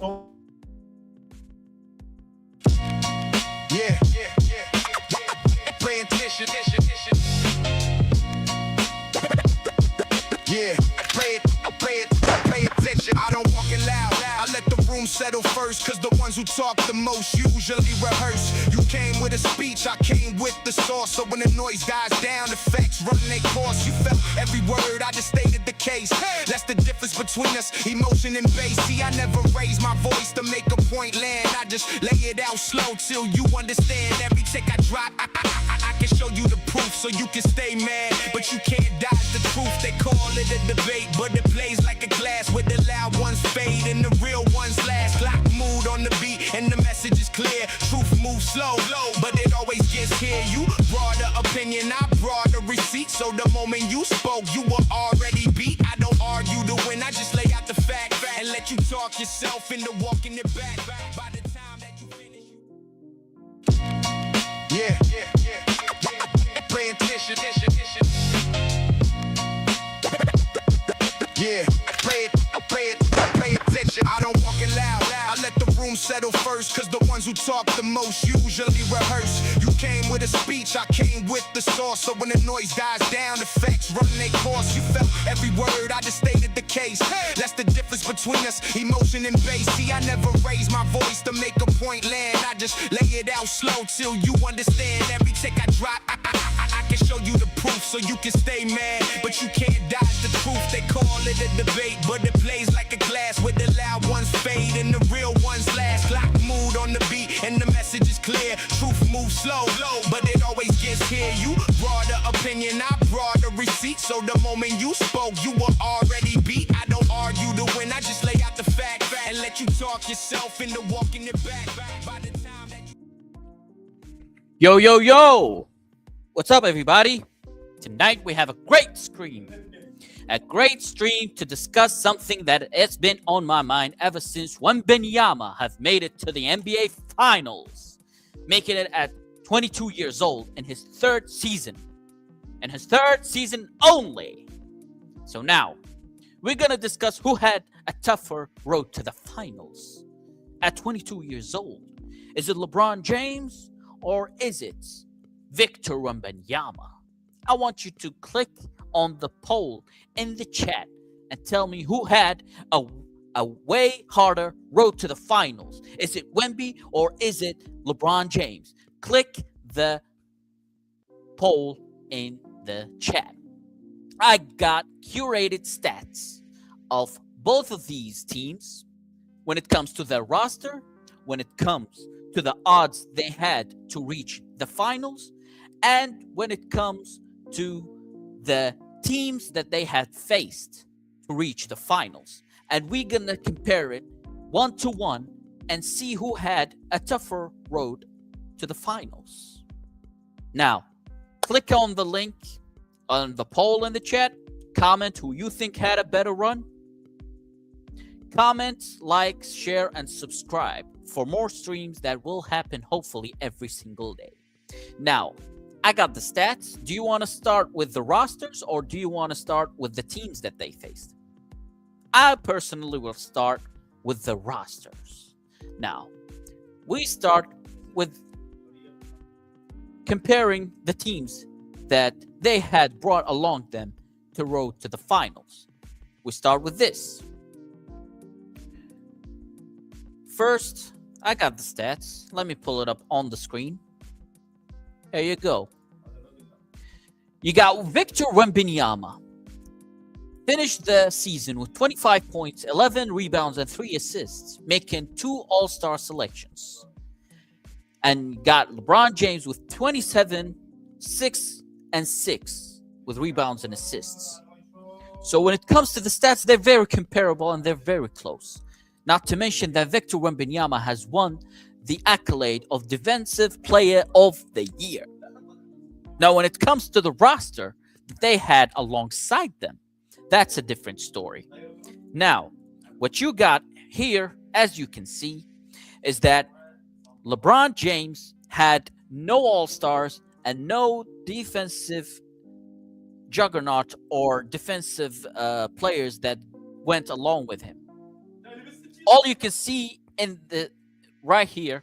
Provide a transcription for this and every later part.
Yeah. Pay attention. Yeah. Pay attention. I don't walk it loud. I let the room settle first, cause the ones who talk the most usually rehearse. You came with a speech, I came with the sauce. So when the noise dies down, the facts run their course. You felt every word, I just stated the case. That's the difference between us, emotion and bass. See, I never raise my voice to make a point land. I just lay it out slow till you understand. Every tick I drop, I can show you the proof so you can stay mad. But you can't dodge the truth, they call it a debate. But it plays like a glass where the loud ones fade and the real ones last. Lock mood on the beat and the message is clear. Truth moves slow, but it always gets here. You brought the opinion, I brought the receipt. So the moment you spoke, you were already beat. I don't argue to win, I just lay out the fact and let you talk yourself into walking it back. By the time that you finish, yeah. Pay attention. Yeah, pay attention. I don't walk it loud. I let the room settle first, cause the ones who talk the most usually rehearse. You came with a speech, I came with the sauce. So when the noise dies down, the facts run their course. You felt every word, I just stated the case. That's the difference between us, emotion and bass. See, I never raise my voice to make a point land. I just lay it out slow till you understand. Every tick I drop, I can show you the proof so you can stay mad. But you can't dodge the truth, they call it a debate. But it plays like a glass where the loud ones fade and the real ones last. Lock mood on the beat and the message is clear. Truth moves slow, but it always gets here. You brought the opinion, I brought the receipt. So the moment you spoke, you were already beat. I don't argue to win, I just lay out the fact and let you talk yourself into walking it back. By the time that you... Yo! What's up, everybody? Tonight we have a great stream to discuss something that has been on my mind ever since Wemby have made it to the NBA Finals, making it at 22 years old in his third season, only. So now, we're gonna discuss who had a tougher road to the finals at 22 years old. Is it LeBron James or is it Victor Wembanyama? I want you to click on the poll in the chat and tell me who had a way harder road to the finals. Is it Wemby or is it LeBron James? Click the poll in the chat. I got curated stats of both of these teams when it comes to their roster, when it comes to the odds they had to reach the finals, and when it comes to the teams that they had faced to reach the finals. And we're gonna compare it 1-to-1 and see who had a tougher road to the finals. Now, click on the link on the poll in the chat, comment who you think had a better run. Comment, like, share, and subscribe for more streams that will happen hopefully every single day. Now, I got the stats. Do you want to start with the rosters or do you want to start with the teams that they faced? I personally will start with the rosters. Now, we start with comparing the teams that they had brought along them to road to the finals. We start with this. First, I got the stats. Let me pull it up on the screen. There you go. You got Victor Wembanyama. Finished the season with 25 points, 11 rebounds, and 3 assists, making 2 All-Star selections. And got LeBron James with 27, 6, and 6 with rebounds and assists. So when it comes to the stats, they're very comparable and they're very close. Not to mention that Victor Wembanyama has won the accolade of Defensive Player of the Year. Now, when it comes to the roster that they had alongside them, that's a different story. Now, what you got here, as you can see, is that LeBron James had no All-Stars and no defensive juggernaut or defensive players that went along with him. All you can see in the right here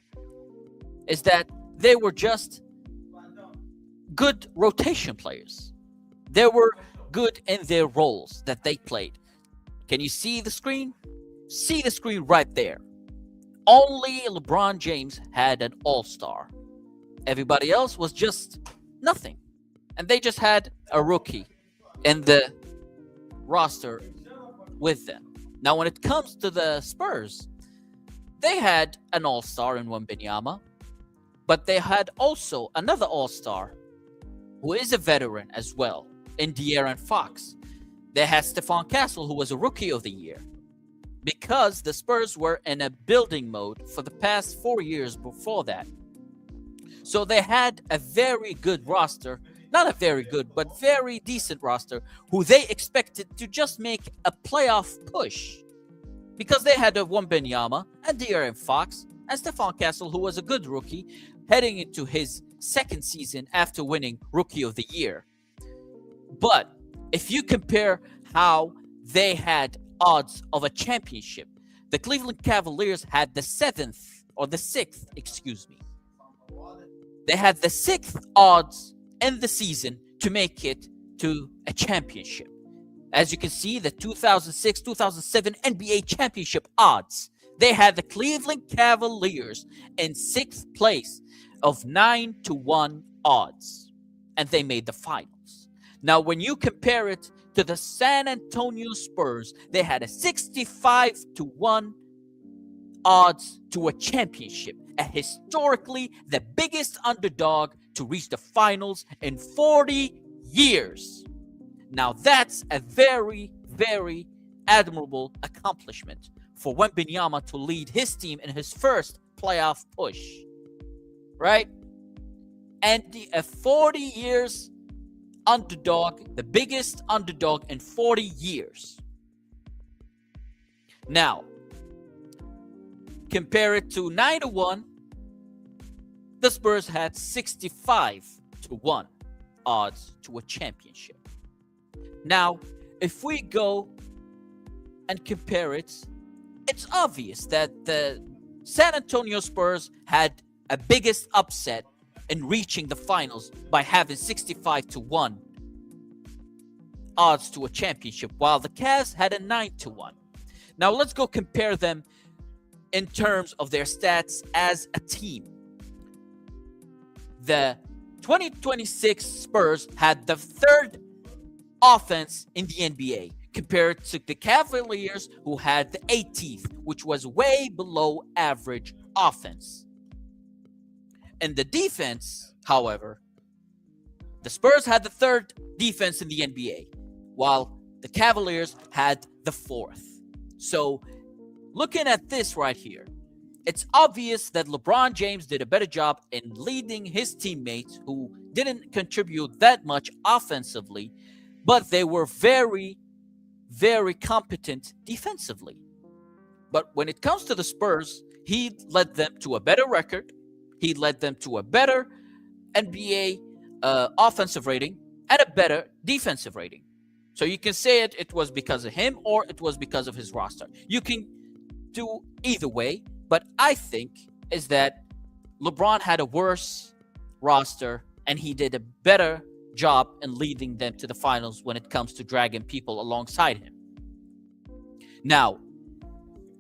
is that they were just good rotation players. They were good in their roles that they played. Can you see the screen? See the screen right there. Only LeBron James had an all-star. Everybody else was just nothing. And they just had a rookie in the roster with them. Now, when it comes to the Spurs, they had an all-star in Wemby, but they had also another all-star who is a veteran as well in De'Aaron Fox. They had Stephon Castle, who was a rookie of the year, because the Spurs were in a building mode for the past 4 years before that. So they had a very good roster, not a very good, but very decent roster, who they expected to just make a playoff push, because they had a Wemby and De'Aaron Fox and Stephon Castle, who was a good rookie, heading into his second season after winning Rookie of the Year. But if you compare how they had odds of a championship, the Cleveland Cavaliers had the sixth, excuse me. They had the sixth odds in the season to make it to a championship. As you can see, the 2006-2007 NBA championship odds, they had the Cleveland Cavaliers in sixth place of 9-1 odds, and they made the finals. Now, when you compare it to the San Antonio Spurs, they had a 65-1 odds to a championship, a historically the biggest underdog to reach the finals in 40 years. Now, that's a very, very admirable accomplishment for Wemby to lead his team in his first playoff push, right? And a 40 years underdog, the biggest underdog in 40 years. Now, compare it to 9-1, the Spurs had 65-1 odds to a championship. Now, if we go and compare it, it's obvious that the San Antonio Spurs had a biggest upset in reaching the finals by having 65-1 odds to a championship, while the Cavs had a 9-1. Now, let's go compare them in terms of their stats as a team. The 2026 Spurs had the third offense in the NBA compared to the Cavaliers, who had the 18th, which was way below average offense. In the defense, however, the Spurs had the third defense in the NBA, while the Cavaliers had the fourth. So, looking at this right here, it's obvious that LeBron James did a better job in leading his teammates, who didn't contribute that much offensively, but they were very, very competent defensively. But when it comes to the Spurs, he led them to a better record. He led them to a better NBA offensive rating and a better defensive rating. So you can say it was because of him or it was because of his roster. You can do either way, but I think is that LeBron had a worse roster and he did a better job in leading them to the finals when it comes to dragging people alongside him. Now,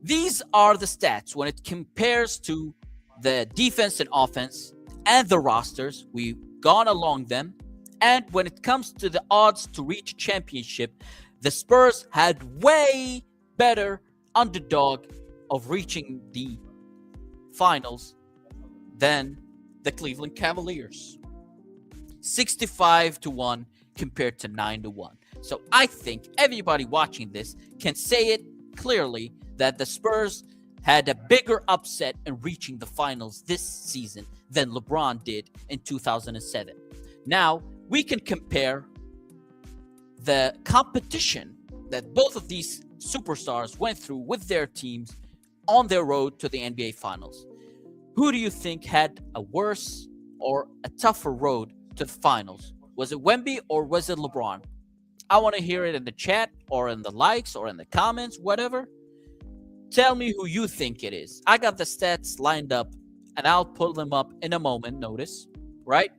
these are the stats when it compares to the defense and offense and the rosters. We've gone along them. And when it comes to the odds to reach a championship, the Spurs had way better underdog of reaching the finals than the Cleveland Cavaliers. 65-1 compared to 9-1. So I think everybody watching this can say it clearly that the Spurs had a bigger upset in reaching the finals this season than LeBron did in 2007. Now, we can compare the competition that both of these superstars went through with their teams on their road to the NBA Finals. Who do you think had a worse or a tougher road to the finals? Was it Wemby or was it LeBron? I want to hear it in the chat or in the likes or in the comments, whatever. Tell me who you think it is. I got the stats lined up and I'll pull them up in a moment. Notice, right?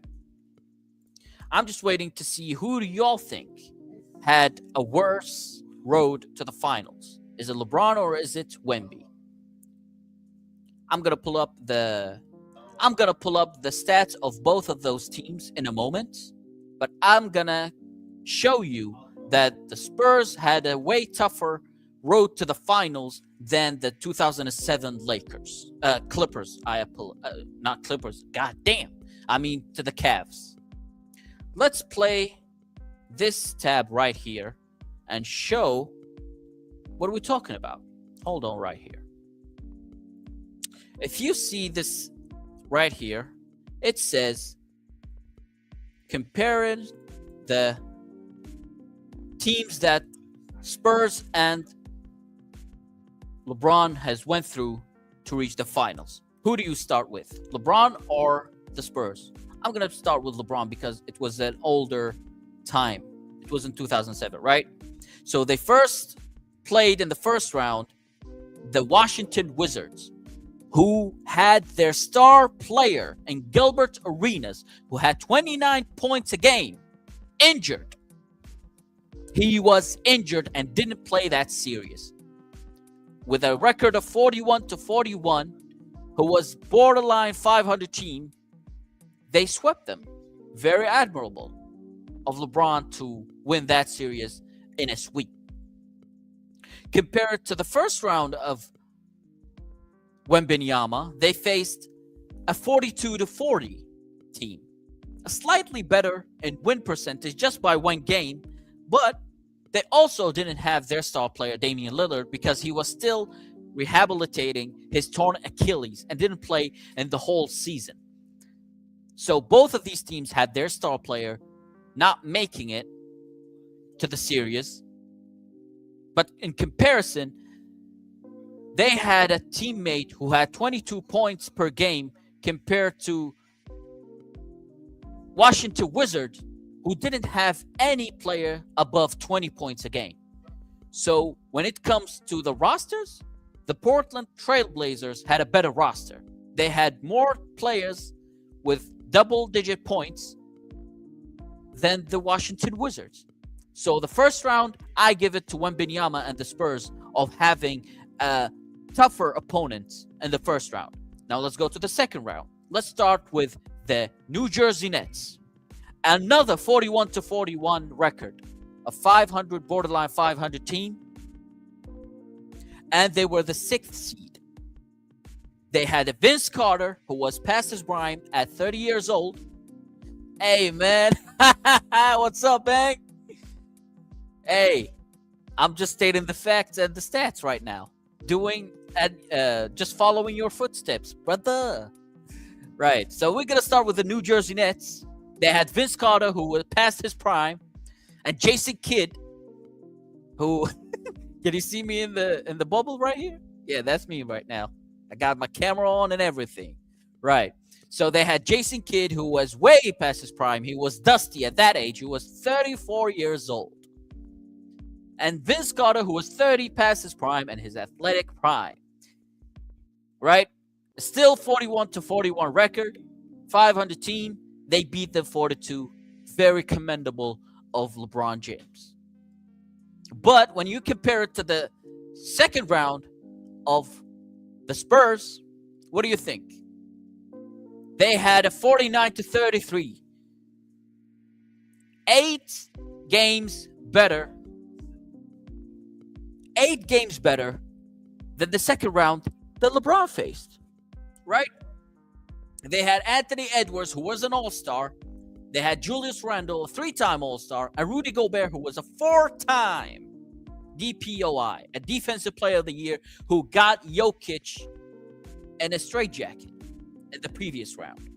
I'm just waiting to see who do y'all think had a worse road to the finals. Is it LeBron or is it Wemby? I'm gonna pull up the stats of both of those teams in a moment, but I'm gonna show you that the Spurs had a way tougher road to the finals than the 2007 Clippers. Not Clippers. God damn. I mean to the Cavs. Let's play this tab right here and show what are we talking about. Hold on right here. If you see this right here, it says comparing the teams that Spurs and LeBron has went through to reach the finals. Who do you start with, LeBron or the Spurs? I'm going to start with LeBron because it was an older time. It was in 2007, right? So they first played in the first round the Washington Wizards, who had their star player in Gilbert Arenas, who had 29 points a game, injured. He was injured and didn't play that series. With a record of 41-41, who was borderline 500 team, they swept them. Very admirable of LeBron to win that series in a sweep. Compared to the first round of Wembenyama, they faced a 42-40 team. A slightly better in win percentage just by one game, but they also didn't have their star player, Damian Lillard, because he was still rehabilitating his torn Achilles and didn't play in the whole season. So both of these teams had their star player not making it to the series. But in comparison, they had a teammate who had 22 points per game compared to Washington Wizards, who didn't have any player above 20 points a game. So when it comes to the rosters, the Portland Trailblazers had a better roster. They had more players with double-digit points than the Washington Wizards. So the first round, I give it to Wembenyama and the Spurs of having a tougher opponent in the first round. Now let's go to the second round. Let's start with the New Jersey Nets. Another 41-41 record, a 500, borderline 500 team. And they were the 6th seed. They had a Vince Carter, who was past his prime at 30 years old. Hey, man. What's up, man? Hey, I'm just stating the facts and the stats right now. Just following your footsteps, brother. Right. So we're going to start with the New Jersey Nets. They had Vince Carter, who was past his prime, and Jason Kidd, who can you see me in the bubble right here? Yeah, that's me right now. I got my camera on and everything. Right. So they had Jason Kidd, who was way past his prime. He was dusty at that age. He was 34 years old. And Vince Carter, who was 30 past his prime and his athletic prime. Right? Still 41-41 record, 500 team. They beat them 4-2. Very commendable of LeBron James. But when you compare it to the second round of the Spurs, what do you think? They had a 49-33. 8 games better. 8 games better than the second round that LeBron faced. Right? They had Anthony Edwards, who was an all-star. They had Julius Randle, a 3-time all-star, and Rudy Gobert, who was a 4-time DPOI, a Defensive Player of the Year, who got Jokic in a straitjacket in the previous round.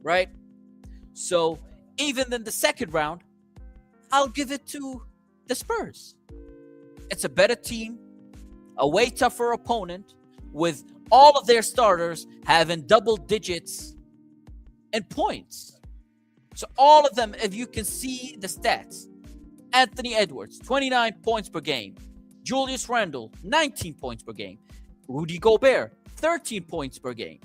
Right? So, even in the second round, I'll give it to the Spurs. It's a better team, a way tougher opponent, with all of their starters having double digits in points. So all of them, if you can see the stats, Anthony Edwards, 29 points per game. Julius Randle, 19 points per game. Rudy Gobert, 13 points per game.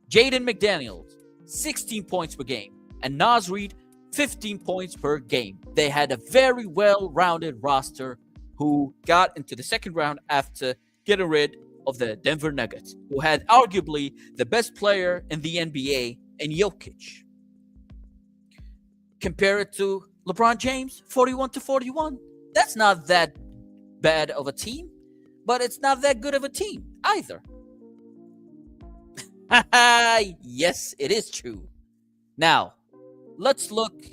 Jaden McDaniels, 16 points per game. And Naz Reid, 15 points per game. They had a very well-rounded roster who got into the second round after getting rid of the Denver Nuggets, who had arguably the best player in the NBA in Jokic. Compare it to LeBron James, 41-41. That's not that bad of a team, but it's not that good of a team either. Yes, it is true. Now, let's look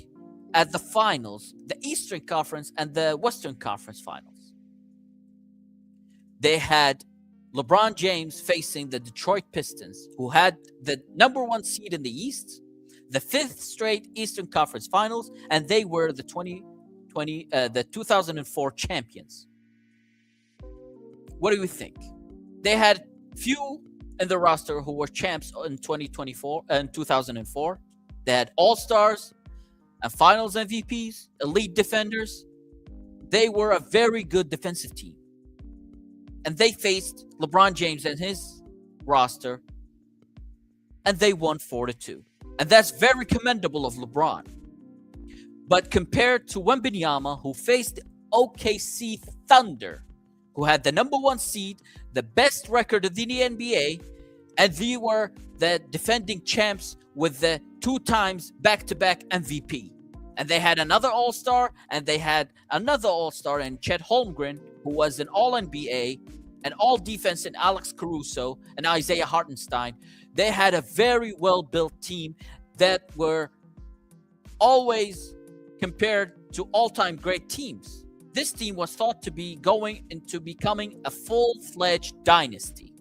at the finals, the Eastern Conference and the Western Conference finals. They had LeBron James facing the Detroit Pistons, who had the number one seed in the East, the fifth straight Eastern Conference finals, and they were the 2004 champions. What do you think? They had few in the roster who were champs in 2024 and 2004. They had all-stars and finals MVPs, elite defenders. They were a very good defensive team. And they faced LeBron James and his roster, and they won 4-2. And that's very commendable of LeBron. But compared to Wemby, who faced the OKC Thunder, who had the number one seed, the best record in the NBA, and they were the defending champs with the 2 times back-to-back MVP. And they had another All-Star, and they had another All-Star in Chet Holmgren, who was an All-NBA, and All-Defense in Alex Caruso and Isaiah Hartenstein. They had a very well-built team that were always compared to all-time great teams. This team was thought to be going into becoming a full-fledged dynasty.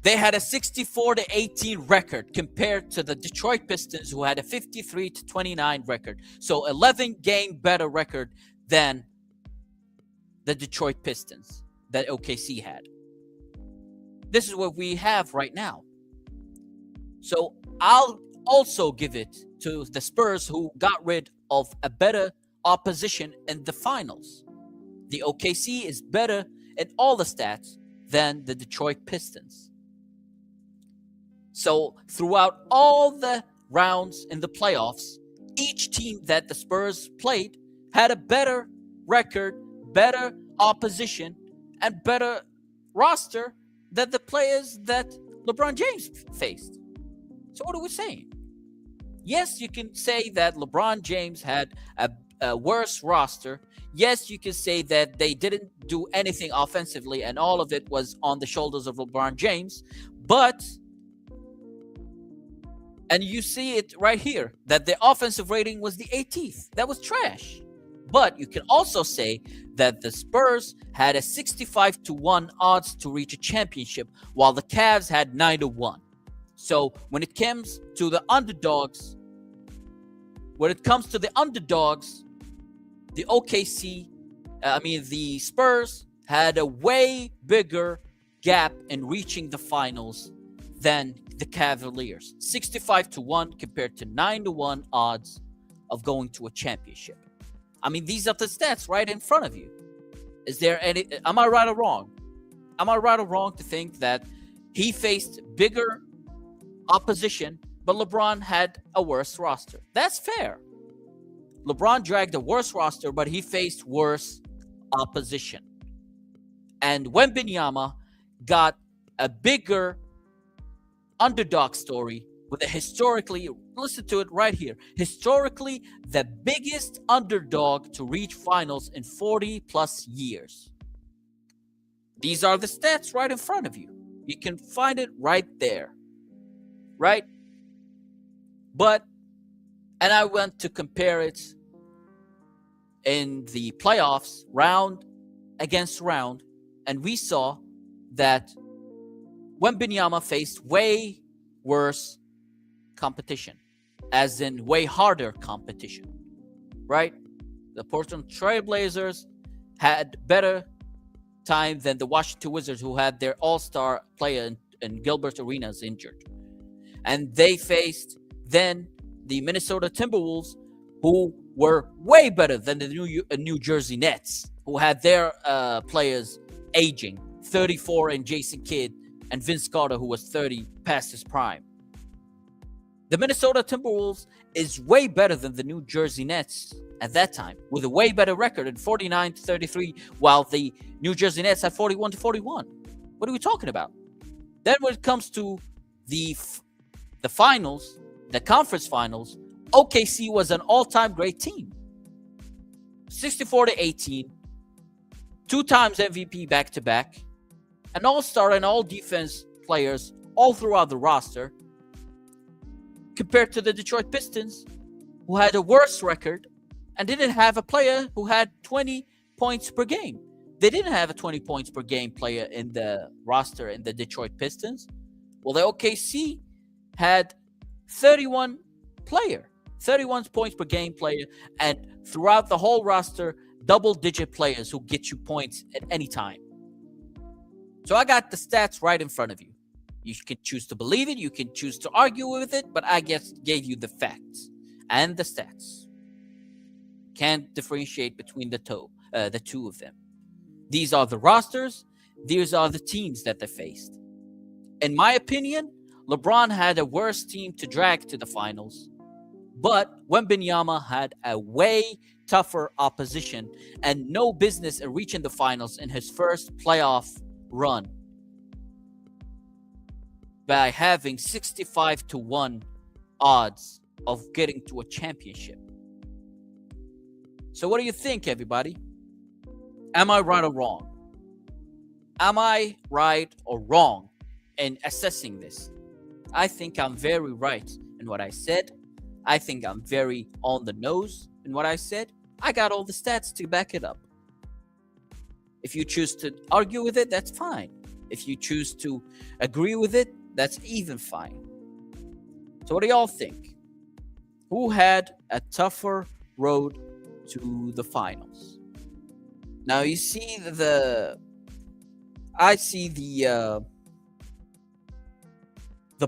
They had a 64-18 record compared to the Detroit Pistons, who had a 53-29 record. So 11 game better record than the Detroit Pistons that OKC had. This is what we have right now. So I'll also give it to the Spurs, who got rid of a better opposition in the finals. The OKC is better in all the stats than the Detroit Pistons. So throughout all the rounds in the playoffs, each team that the Spurs played had a better record, better opposition, and better roster than the players that LeBron James faced. So what are we saying? Yes, you can say that LeBron James had a worse roster. Yes, you can say that they didn't do anything offensively and all of it was on the shoulders of LeBron James. But, and you see it right here, that the offensive rating was the 18th. That was trash. But you can also say that the Spurs had a 65-1 odds to reach a championship, while the Cavs had 9-1. So when it comes to the underdogs, the Spurs had a way bigger gap in reaching the finals than the Cavaliers. 65-1 compared to 9-1 odds of going to a championship. I mean, these are the stats right in front of you. Is there any, am I right or wrong? Am I right or wrong to think that he faced bigger opposition, but LeBron had a worse roster? That's fair. LeBron dragged a worse roster, but he faced worse opposition. And Wemby got a bigger underdog story with a historically, listen to it right here, historically the biggest underdog to reach finals in 40 plus years. These are the stats right in front of you. You can find it right there. Right? But, and I went to compare it in the playoffs, round against round, and we saw that Wemby faced way worse competition, as in way harder competition, right? The Portland Trail Blazers had better time than the Washington Wizards, who had their all-star player in Gilbert Arenas injured. And they faced then the Minnesota Timberwolves, who were way better than the New Jersey Nets, who had their players aging, 34 and Jason Kidd, and Vince Carter, who was 30 past his prime. The Minnesota Timberwolves is way better than the New Jersey Nets at that time, with a way better record at 49-33, while the New Jersey Nets had 41-41. What are we talking about? Then when it comes to the finals, the conference finals, OKC was an all-time great team. 64-18, 2 times MVP back-to-back, an all-star and all-defense players all throughout the roster, compared to the Detroit Pistons, who had a worse record and didn't have a player who had 20 points per game. They didn't have a 20 points per game player in the roster in the Detroit Pistons. Well, the OKC had 31 points per game player, and throughout the whole roster, double-digit players who get you points at any time. So I got the stats right in front of you. You can choose to believe it, you can choose to argue with it, but I just gave you the facts and the stats. Can't differentiate between the two of them. These are the rosters, these are the teams that they faced. In my opinion, LeBron had a worse team to drag to the finals, but Wembanyama had a way tougher opposition and no business in reaching the finals in his first playoff run by having 65-1 odds of getting to a championship. So what do you think, everybody? Am I right or wrong? Am I right or wrong in assessing this? I think I'm very right in what I said. I think I'm very on the nose in what I said. I got all the stats to back it up. If you choose to argue with it, that's fine. If you choose to agree with it, that's even fine. So what do y'all think? Who had a tougher road to the finals? Now you see I see the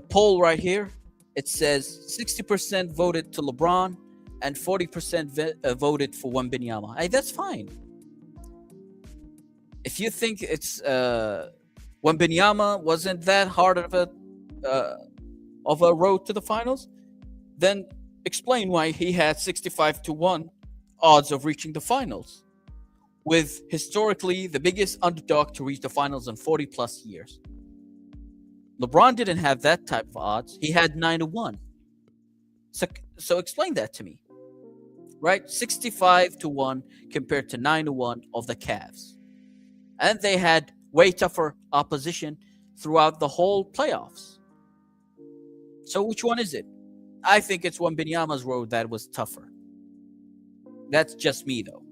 poll right here. It says 60% voted to LeBron and 40% voted for Wembanyama. Hey, that's fine. If you think it's Wembanyama wasn't that hard of a road to the finals, then explain why he had 65-1 odds of reaching the finals, with historically the biggest underdog to reach the finals in 40 plus years. LeBron didn't have that type of odds. He had 9-1. So explain that to me. Right? 65-1 compared to 9-1 of the Cavs. And they had way tougher opposition throughout the whole playoffs. So which one is it? I think it's Wembanyama's road that was tougher. That's just me, though.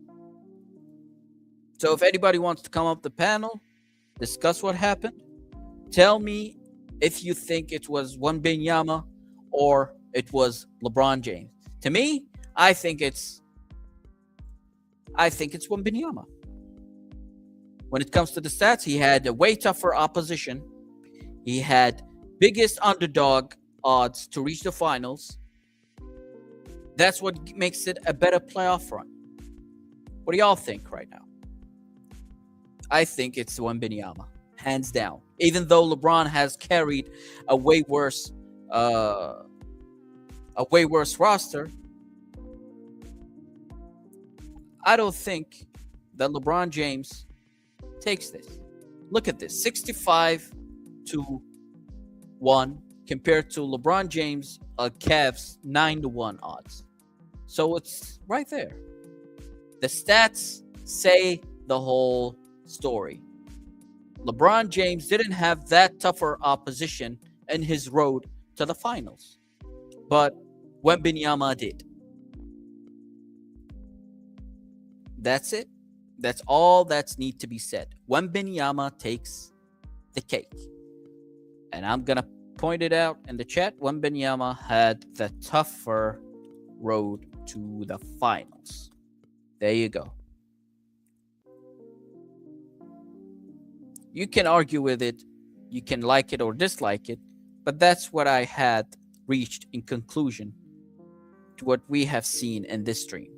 So if anybody wants to come up the panel, discuss what happened, tell me if you think it was Wembanyama or it was LeBron James. To me, I think it's Wembanyama. When it comes to the stats, he had a way tougher opposition. He had biggest underdog odds to reach the finals. That's what makes it a better playoff run. What do y'all think right now? I think it's Wembanyama, hands down. Even though LeBron has carried a way worse roster, I don't think that LeBron James takes this. Look at this, 65-1 compared to LeBron James, Cavs 9-1 odds. So it's right there. The stats say the whole story. LeBron James didn't have that tougher opposition in his road to the finals, but Wembanyama did. That's it. That's all that's need to be said. Wembanyama takes the cake. And I'm going to point it out in the chat. Wembanyama had the tougher road to the finals. There you go. You can argue with it. You can like it or dislike it. But that's what I had reached in conclusion to what we have seen in this stream.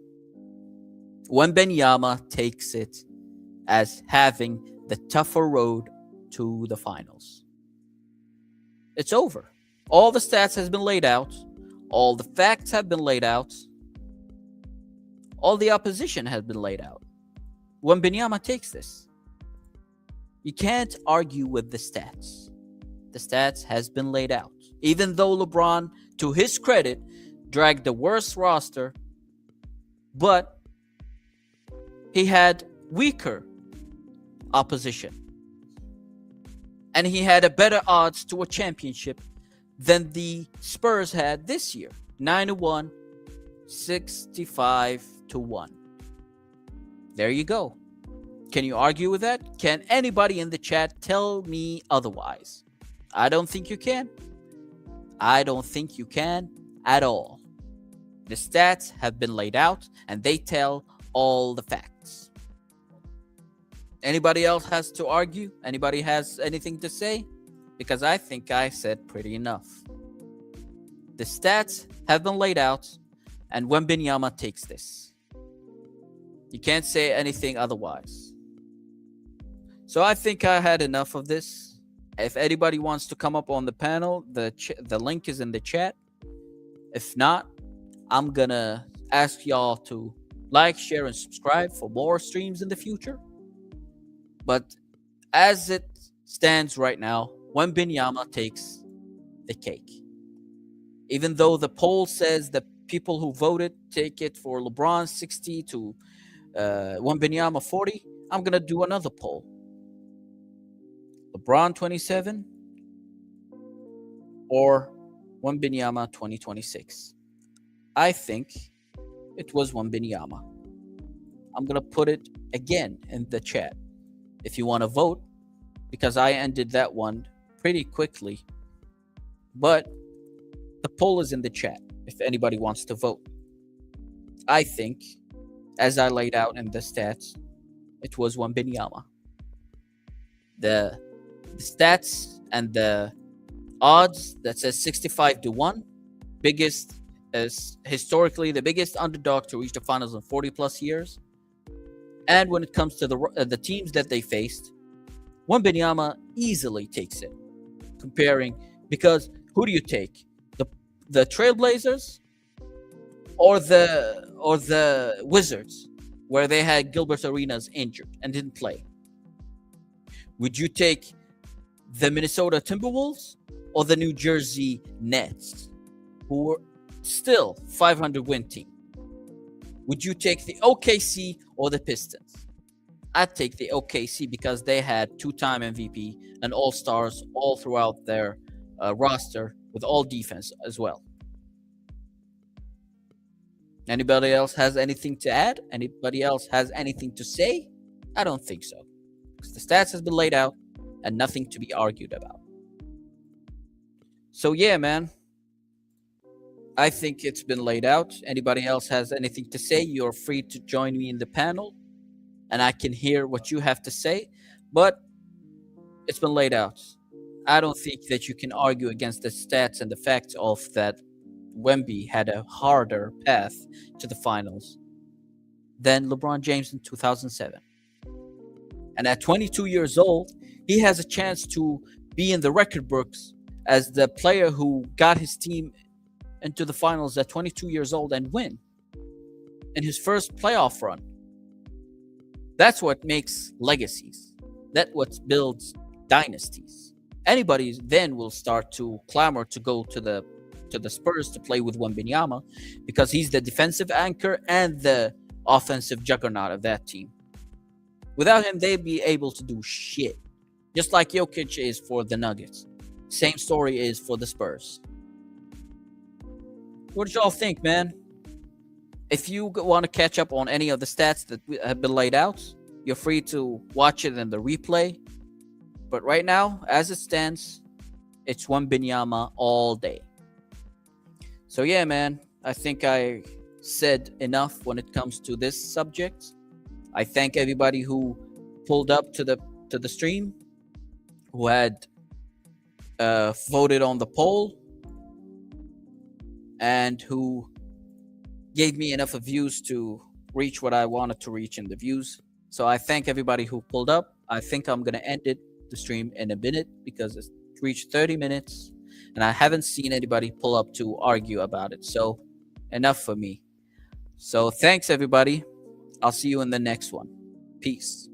Wembanyama takes it as having the tougher road to the finals. It's over. All the stats has been laid out. All the facts have been laid out. All the opposition has been laid out. Wembenyama takes this. You can't argue with the stats. The stats has been laid out. Even though LeBron, to his credit, dragged the worst roster, but he had weaker opposition. And he had a better odds to a championship than the Spurs had this year. 9-1, 65-1. There you go. Can you argue with that? Can anybody in the chat tell me otherwise? I don't think you can. I don't think you can at all. The stats have been laid out and they tell all the facts. Anybody else has to argue? Anybody has anything to say? Because I think I said pretty enough. The stats have been laid out and Wembenyama takes this. You can't say anything otherwise. So I think I had enough of this. If anybody wants to come up on the panel, the link is in the chat. If not, I'm gonna ask y'all to like, share, and subscribe for more streams in the future. But as it stands right now, Wembenyama takes the cake. Even though the poll says the people who voted take it for LeBron 60 to Wembenyama 40, I'm gonna do another poll. LeBron 27 or Wembenyama 2026. I think it was Wembenyama. I'm gonna put it again in the chat if you want to vote, because I ended that one pretty quickly. But the poll is in the chat if anybody wants to vote. I think, as I laid out in the stats, it was Wembenyama. The stats and the odds that says 65-1, biggest is historically the biggest underdog to reach the finals in 40 plus years. And when it comes to the teams that they faced, Wembenyama easily takes it. Comparing, because who do you take? The Trailblazers or the Wizards, where they had Gilbert Arenas injured and didn't play? Would you take the Minnesota Timberwolves or the New Jersey Nets, who were still 500 win team? Would you take the OKC or the Pistons? I'd take the OKC because they had two-time MVP and all-stars all throughout their roster with all defense as well. Anybody else has anything to add? Anybody else has anything to say? I don't think so. Because the stats has been laid out and nothing to be argued about. So yeah, man. I think it's been laid out. Anybody else has anything to say? You're free to join me in the panel and I can hear what you have to say. But it's been laid out. I don't think that you can argue against the stats and the facts of that Wemby had a harder path to the finals than LeBron James in 2007. And at 22 years old, he has a chance to be in the record books as the player who got his team into the finals at 22 years old and win in his first playoff run. That's what makes legacies. That's what builds dynasties. Anybody then will start to clamor to go to the Spurs to play with Wembenyama because he's the defensive anchor and the offensive juggernaut of that team. Without him, they'd be able to do shit. Just like Jokic is for the Nuggets. Same story is for the Spurs. What did y'all think, man? If you want to catch up on any of the stats that have been laid out, you're free to watch it in the replay. But right now, as it stands, it's Wembenyama all day. So yeah, man, I think I said enough when it comes to this subject. I thank everybody who pulled up to the stream, who had voted on the poll, and who gave me enough of views to reach what I wanted to reach in the views. So I thank everybody who pulled up. I think I'm gonna end the stream in a minute because it's reached 30 minutes, and I haven't seen anybody pull up to argue about it. So enough for me. So thanks everybody. I'll see you in the next one. Peace.